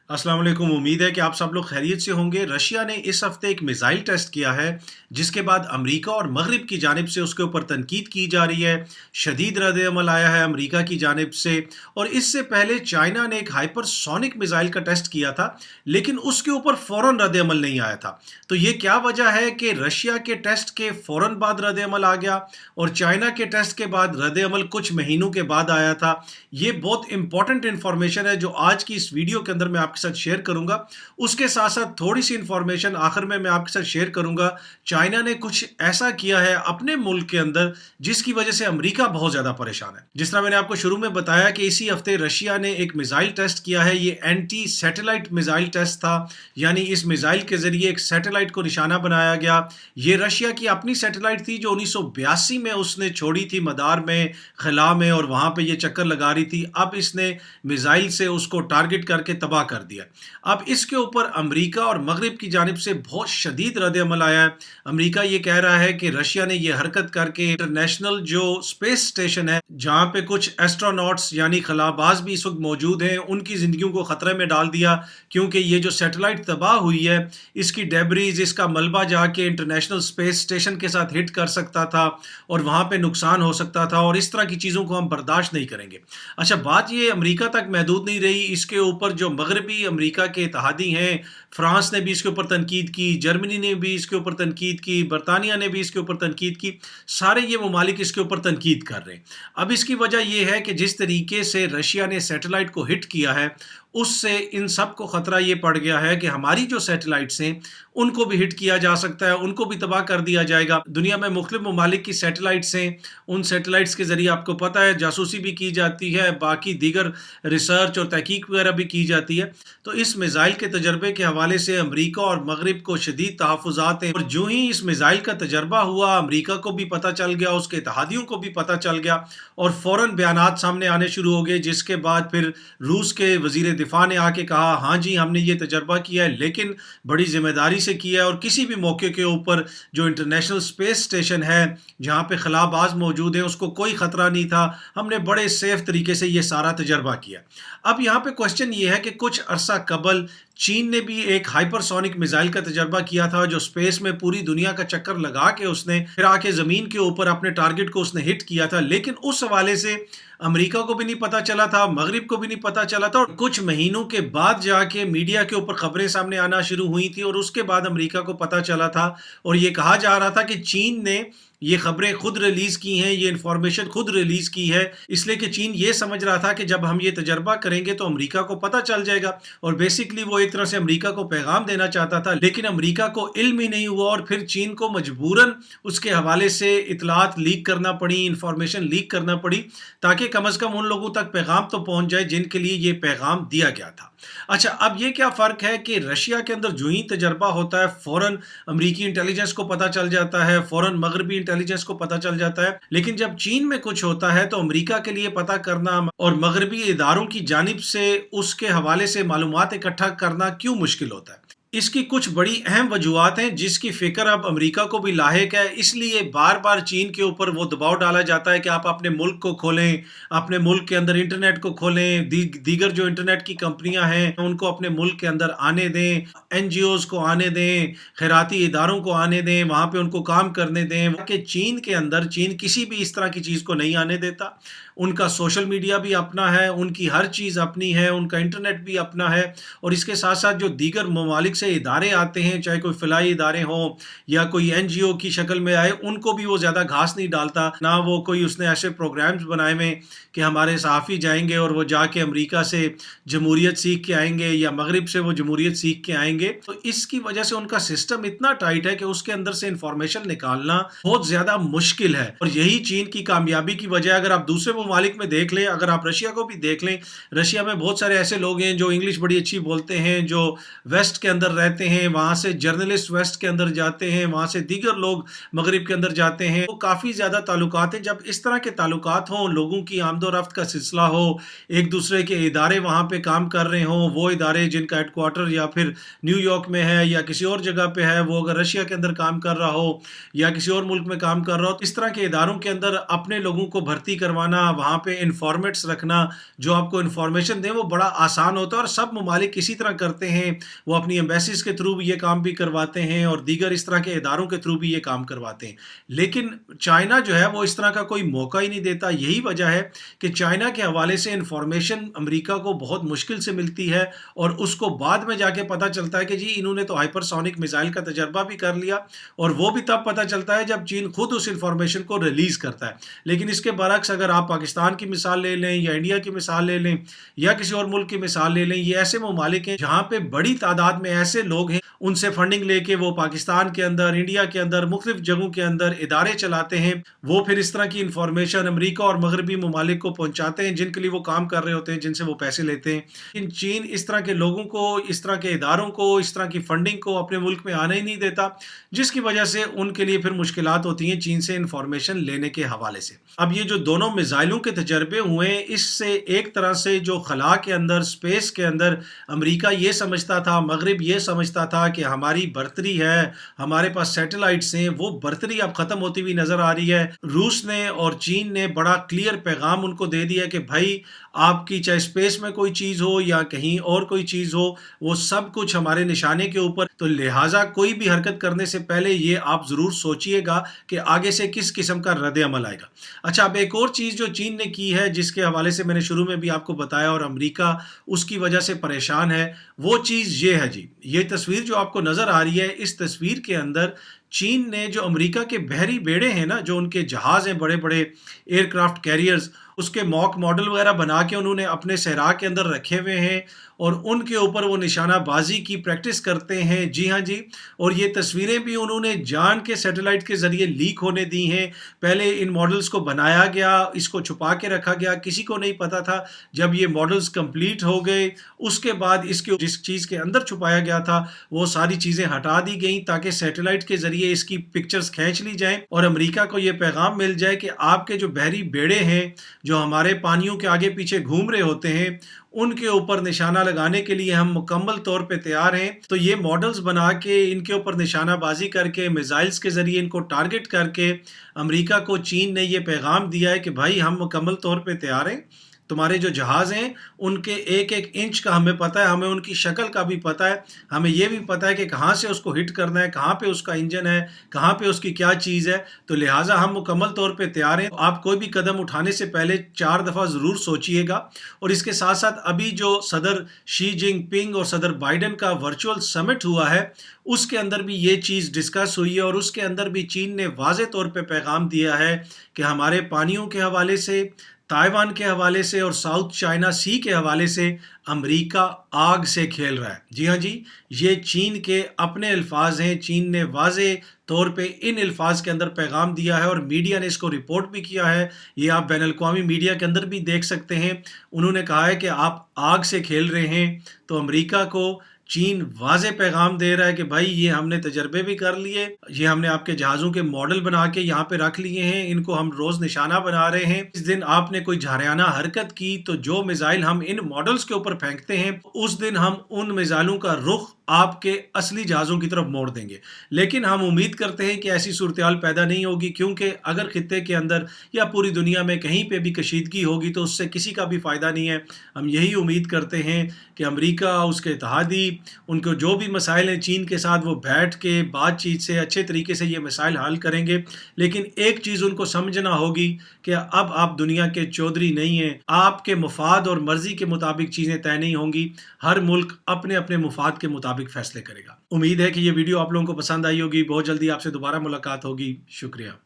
अस्सलाम वालेकुम। उम्मीद है कि आप सब लोग खैरियत से होंगे। रशिया ने इस हफ्ते एक मिसाइल टेस्ट किया है, जिसके बाद अमेरिका और मगरिब की जानिब से उसके ऊपर तनकीद की जा रही है। शदीद रद्द-ए-अमल आया है अमेरिका की जानिब से। और इससे पहले चाइना ने एक हाइपरसोनिक मिसाइल का टेस्ट किया था, लेकिन उसके ऊपर फ़ौरन रद्द-ए-अमल नहीं आया था। तो ये क्या वजह है कि रशिया के टेस्ट के फ़ौरन बाद रद्द-ए-अमल आ गया और चाइना के टेस्ट के बाद रद्द-ए-अमल कुछ महीनों के बाद आया था? ये बहुत इंपॉर्टेंट इन्फॉर्मेशन है जो आज की इस वीडियो के अंदर मैं आपके साथ शेयर करूंगा। उसके साथ साथ थोड़ी सी इन्फॉर्मेशन आखिर में मैं आपके साथ शेयर करूंगा। चाइना ने कुछ ऐसा किया है अपने मुल्क के अंदर जिसकी वजह से अमेरिका बहुत ज्यादा परेशान है। जिस तरह मैंने आपको शुरू में बताया कि इसी हफ्ते रशिया ने एक मिसाइल टेस्ट किया है। ये एंटी सैटेलाइट मिसाइल टेस्ट था, यानी इस मिसाइल के जरिए एक सैटेलाइट को निशाना बनाया गया। ये रशिया की अपनी सैटेलाइट थी जो 1982 में उसने छोड़ी थी मदार में, खला में, और वहां पे ये चक्कर लगा रही थी। अब इसने मिसाइल से उसको टारगेट करके तबाह कर दिया। अब इसके ऊपर अमेरिका और मगरिब की जानिब से बहुत शदीद रद्द अमल आया है। अमेरिका ये कह रहा है कि रशिया ने ये हरकत करके इंटरनेशनल जो स्पेस स्टेशन है, जहां पे कुछ एस्ट्रोनॉट्स यानी खलाबाज भी इस वक्त मौजूद हैं, उनकी जिंदगियों को खतरे में डाल दिया। क्योंकि ये जो सैटेलाइट तबाह हुई है, इसकी डेब्रीज, इसका मलबा जाके इंटरनेशनल स्पेस स्टेशन के साथ हिट कर सकता था और वहां पे नुकसान हो सकता था, और इस तरह की चीज़ों को हम बर्दाश्त नहीं करेंगे। अच्छा, बात ये अमेरिका तक महदूद नहीं रही। इसके ऊपर जो मगरबी अमेरिका के इत्तेहादी हैं, फ्रांस ने भी इसके ऊपर तनकीद की, जर्मनी ने भी इसके ऊपर तनकीद की, बरतानिया ने भी इसके ऊपर तनकीद की। सारे ये ममालिक इसके ऊपर तनकीद कर रहे हैं। अब इसकी वजह यह है कि जिस तरीके से रशिया ने सैटेलाइट को हिट किया है, उससे इन सब को ख़तरा ये पड़ गया है कि हमारी जो सैटेलाइट्स हैं उनको भी हिट किया जा सकता है, उनको भी तबाह कर दिया जाएगा। दुनिया में मुख्तलिफ ममालिक की सैटेलाइट्स हैं, उन सैटेलाइट्स के ज़रिए आपको पता है जासूसी भी की जाती है, बाकी दीगर रिसर्च और तहकीक वगैरह भी की जाती है। तो इस मिसाइल के तजर्बे के हवाले से अमेरिका और मगरिब को शदीद तहफ़्फ़ुज़ात हैं, और जो ही इस मिसाइल का तजर्बा हुआ, अमेरिका को भी पता चल गया, उसके इत्तेहादियों को भी पता चल गया, और फ़ौरन बयानात सामने आने शुरू हो गए। जिसके बाद फिर रूस के वज़ीर दिफ़ा ने आके कहा, हाँ जी, हमने ये तजर्बा किया है, लेकिन बड़ी ज़िम्मेदारी से किया है, और किसी भी मौके के ऊपर जो इंटरनेशनल स्पेस स्टेशन है, जहाँ पे खलाबाज मौजूद हैं, उसको कोई ख़तरा नहीं था। हमने बड़े सेफ तरीके से ये सारा तजर्बा किया। अब यहाँ पे क्वेश्चन ये है कि कुछ अरसा कबल चीन ने भी एक हाइपरसोनिक मिसाइल का तजर्बा किया था, जो स्पेस में पूरी दुनिया का चक्कर लगा के उसने फिर आके ज़मीन के ऊपर अपने टारगेट को उसने हिट किया था। लेकिन उस हवाले से अमेरिका को भी नहीं पता चला था, मगरिब को भी नहीं पता चला था, और कुछ महीनों के बाद जाके मीडिया के ऊपर खबरें सामने आना शुरू हुई थी, और उसके बाद अमेरिका को पता चला था। और ये कहा जा रहा था कि चीन ने ये खबरें खुद रिलीज़ की हैं, ये इन्फॉर्मेशन खुद रिलीज़ की है, इसलिए कि चीन ये समझ रहा था कि जब हम ये तजर्बा करेंगे तो अमेरिका को पता चल जाएगा। और बेसिकली वो एक तरह से अमेरिका को पैगाम देना चाहता था, लेकिन अमेरिका को इल्म ही नहीं हुआ, और फिर चीन को मजबूरन उसके हवाले से इतलात लीक करना पड़ी, इंफॉर्मेशन लीक करना पड़ी, ताकि कम अज़ कम उन लोगों तक पैगाम तो पहुंच जाए जिनके लिए ये पैगाम दिया गया था। अच्छा, अब ये क्या फ़र्क है कि रशिया के अंदर जो ही तजर्बा होता है, फ़ौरन अमरीकी इंटेलिजेंस को पता चल जाता है, फ़ौरन मगरबी इंटेलिजेंस को पता चल जाता है। लेकिन जब चीन में कुछ होता है तो अमरीका के लिए पता करना और मगरबी इदारों की जानिब से उसके हवाले से मालूमात इकट्ठा करना क्यों मुश्किल होता है? इसकी कुछ बड़ी अहम वजूहात हैं, जिसकी फ़िक्र अब अमेरिका को भी लाहिक है। इसलिए बार-बार चीन के ऊपर वो दबाव डाला जाता है कि आप अपने मुल्क को खोलें, अपने मुल्क के अंदर इंटरनेट को खोलें, दीगर जो इंटरनेट की कंपनियां हैं उनको अपने मुल्क के अंदर आने दें, एनजीओज़ को आने दें, खैराती इदारों को आने दें, वहाँ पे उनको काम करने दें। कि चीन के अंदर चीन किसी भी इस तरह की चीज़ को नहीं आने देता। उनका सोशल मीडिया भी अपना है, उनकी हर चीज़ अपनी है, उनका इंटरनेट भी अपना है, और इसके साथ-साथ जो दीगर ममालिक से इदारे आते हैं, चाहे कोई फ़िलाई इदारे हों या कोई एनजीओ की शक्ल में आए, उनको भी वो ज़्यादा घास नहीं डालता। ना वो कोई उसने ऐसे प्रोग्राम्स बनाए हुए हैं कि हमारे सहाफ़ी जाएँगे और वो जाके अमेरिका से जमहूरियत सीख के आएँगे या मगरिब से वो जमहूरियत सीख के आएँगे। तो इसकी वजह से उनका सिस्टम इतना टाइट है कि उसके अंदर से इन्फॉर्मेशन निकालना बहुत ज़्यादा मुश्किल है, और यही चीन की कामयाबी की वजह है। अगर आप दूसरे ममालिक में देख लें, अगर आप रशिया को भी देख लें, रशिया में बहुत सारे ऐसे लोग हैं जो इंग्लिश बड़ी अच्छी बोलते हैं, जो वेस्ट के अंदर रहते हैं, वहाँ से जर्नलिस्ट वेस्ट के अंदर जाते हैं, वहाँ से दीगर लोग मगरिब के अंदर जाते हैं। तो काफ़ी ज़्यादा ताल्लुकात हैं। जब इस तरह के ताल्लुकात हों, लोगों की आमदो-रफ्त का सिलसिला हो, एक दूसरे के इदारे वहाँ पे काम कर रहे हों, वो इदारे जिनका हेडक्वार्टर या फिर न्यूयॉर्क में है या किसी और जगह पे है, वो अगर रशिया के अंदर काम कर रहा हो या किसी और मुल्क में काम कर रहा हो, तो इस तरह के इदारों के अंदर अपने लोगों को भर्ती करवाना, वहाँ पे इन्फॉर्मेट्स रखना, जो आपको इन्फॉर्मेशन दें, वो बड़ा आसान होता है और सब ममालिक इसी तरह करते हैं। वो अपनी एम्बेसीज के थ्रू भी ये काम भी करवाते हैं और दीगर इस तरह के इदारों के थ्रू भी ये काम करवाते हैं। लेकिन चाइना जो है वो इस तरह का कोई मौका ही नहीं देता। यही वजह है कि चाइना के हवाले से इन्फॉर्मेशन अमेरिका को बहुत मुश्किल से मिलती है और उसको बाद में जाके पता चलता है कि जी इन्होंने तो हाइपरसोनिक मिसाइल का तजर्बा भी कर लिया, और वो भी तब पता चलता है जब चीन खुद उस इंफॉर्मेशन को रिलीज करता है। लेकिन इसके बरक्स अगर आप पाकिस्तान की मिसाल ले लें या इंडिया की मिसाल ले लें या किसी और मुल्क की मिसाल ले लें, ये ऐसे ममालिक हैं जहाँ पे बड़ी तादाद में ऐसे लोग हैं, उनसे फंडिंग लेके वो पाकिस्तान के अंदर, इंडिया के अंदर, मुख्तलिफ जगहों के अंदर इदारे चलाते हैं। वो फिर इस तरह की इंफॉर्मेशन अमेरिका और मगरबी ममालिक को पहुंचाते हैं जिनके लिए वो काम कर रहे होते हैं, जिनसे वो पैसे लेते हैं। लेकिन चीन इस तरह के लोगों को, इस तरह के इदारों को, इस तरह की फंडिंग को अपने मुल्क में आने ही नहीं देता, जिसकी वजह से उनके लिए फिर मुश्किलात होती हैं चीन से इंफॉर्मेशन लेने के हवाले से। अब ये जो दोनों मिसाइलों के तजर्बे हुए, इससे एक तरह से जो खला के अंदर, स्पेस के अंदर अमेरिका ये समझता था, मगरिब ये समझता था कि हमारी बर्तरी है, हमारे पास सैटेलाइट्स हैं, वो बर्तरी अब ख़त्म होती हुई नज़र आ रही है। रूस ने और चीन ने बड़ा क्लियर पैगाम उनको दे दिया कि भाई आपकी चाहे स्पेस में कोई चीज़ हो या कहीं और कोई चीज़ हो, वो सब कुछ हमारे निशाने के ऊपर, तो लिहाजा कोई भी हरकत करने से पहले ये आप ज़रूर सोचिएगा कि आगे से किस किस्म का रद्द अमल आएगा। अच्छा, अब एक और चीज़ जो चीन ने की है, जिसके हवाले से मैंने शुरू में भी आपको बताया और अमेरिका उसकी वजह से परेशान है, वो चीज़ ये है जी, ये तस्वीर जो आपको नज़र आ रही है, इस तस्वीर के अंदर चीन ने जो अमेरिका के बहरी बेड़े हैं ना, जो उनके जहाज़ हैं, बड़े बड़े एयरक्राफ्ट कैरियर्स, उसके मॉक मॉडल वगैरह बना के उन्होंने अपने सहरा के अंदर रखे हुए हैं और उनके ऊपर वो निशानाबाजी की प्रैक्टिस करते हैं। जी हाँ जी, और ये तस्वीरें भी उन्होंने जान के सैटेलाइट के ज़रिए लीक होने दी हैं। पहले इन मॉडल्स को बनाया गया, इसको छुपा के रखा गया, किसी को नहीं पता था। जब ये मॉडल्स कंप्लीट हो गए, उसके बाद इसके जिस चीज़ के अंदर छुपाया गया था वो सारी चीज़ें हटा दी गई ताकि सैटेलाइट के ज़रिए इसकी पिक्चर्स खींच ली जाएँ और अमेरिका को ये पैगाम मिल जाए कि आपके जो बहरी बेड़े हैं, जो हमारे पानियों के आगे पीछे घूम रहे होते हैं, उनके ऊपर निशाना लगाने के लिए हम मुकम्मल तौर पे तैयार हैं। तो ये मॉडल्स बना के इनके ऊपर निशानाबाजी करके, मिसाइल्स के ज़रिए इनको टारगेट करके अमेरिका को चीन ने ये पैगाम दिया है कि भाई हम मुकम्मल तौर पे तैयार हैं। तुम्हारे जो जहाज़ हैं उनके एक एक इंच का हमें पता है, हमें उनकी शक्ल का भी पता है, हमें ये भी पता है कि कहाँ से उसको हिट करना है, कहाँ पे उसका इंजन है, कहाँ पे उसकी क्या चीज़ है। तो लिहाजा हम मुकम्मल तौर पे तैयार हैं। आप कोई भी कदम उठाने से पहले 4 दफ़ा ज़रूर सोचिएगा। और इसके साथ साथ अभी जो सदर शी जिनपिंग और सदर बाइडन का वर्चुअल समिट हुआ है, उसके अंदर भी ये चीज़ डिस्कस हुई है और उसके अंदर भी चीन ने वाज़े तौर पे पैगाम दिया है कि हमारे पानियों के हवाले से, ताइवान के हवाले से और साउथ चाइना सी के हवाले से अमेरिका आग से खेल रहा है। जी हाँ जी, ये चीन के अपने अल्फाज हैं। चीन ने वाज़े तौर पे इन अल्फाज के अंदर पैगाम दिया है और मीडिया ने इसको रिपोर्ट भी किया है। ये आप बैन अल-अक़वामी मीडिया के अंदर भी देख सकते हैं। उन्होंने कहा है कि आप आग से खेल रहे हैं। तो अमेरिका को चीन वाज़े पैगाम दे रहा है कि भाई ये हमने तजर्बे भी कर लिए, ये हमने आपके जहाज़ों के मॉडल बना के यहाँ पे रख लिए हैं, इनको हम रोज़ निशाना बना रहे हैं। इस दिन आपने कोई झारियाना हरकत की तो जो मिसाइल हम इन मॉडल्स के ऊपर फेंकते हैं, उस दिन हम उन मिसाइलों का रुख आपके असली जहाज़ों की तरफ मोड़ देंगे। लेकिन हम उम्मीद करते हैं कि ऐसी सूरत-ए-हाल पैदा नहीं होगी, क्योंकि अगर खित्ते के अंदर या पूरी दुनिया में कहीं पे भी कशीदगी होगी तो उससे किसी का भी फ़ायदा नहीं है। हम यही उम्मीद करते हैं कि अमेरिका, उसके इत्तेहादी, उनको जो भी मसाइल हैं चीन के साथ, वो बैठ के बातचीत से अच्छे तरीके से ये मसाइल हल करेंगे। लेकिन एक चीज़ उनको समझना होगी कि अब आप दुनिया के चौधरी नहीं हैं। आपके मुफाद और मर्ज़ी के मुताबिक चीज़ें तय नहीं होंगी। हर मुल्क अपने अपने मुफाद के मुताबिक फैसले करेगा। उम्मीद है कि ये वीडियो आप लोगों को पसंद आई होगी। बहुत जल्दी आपसे दोबारा मुलाकात होगी। शुक्रिया।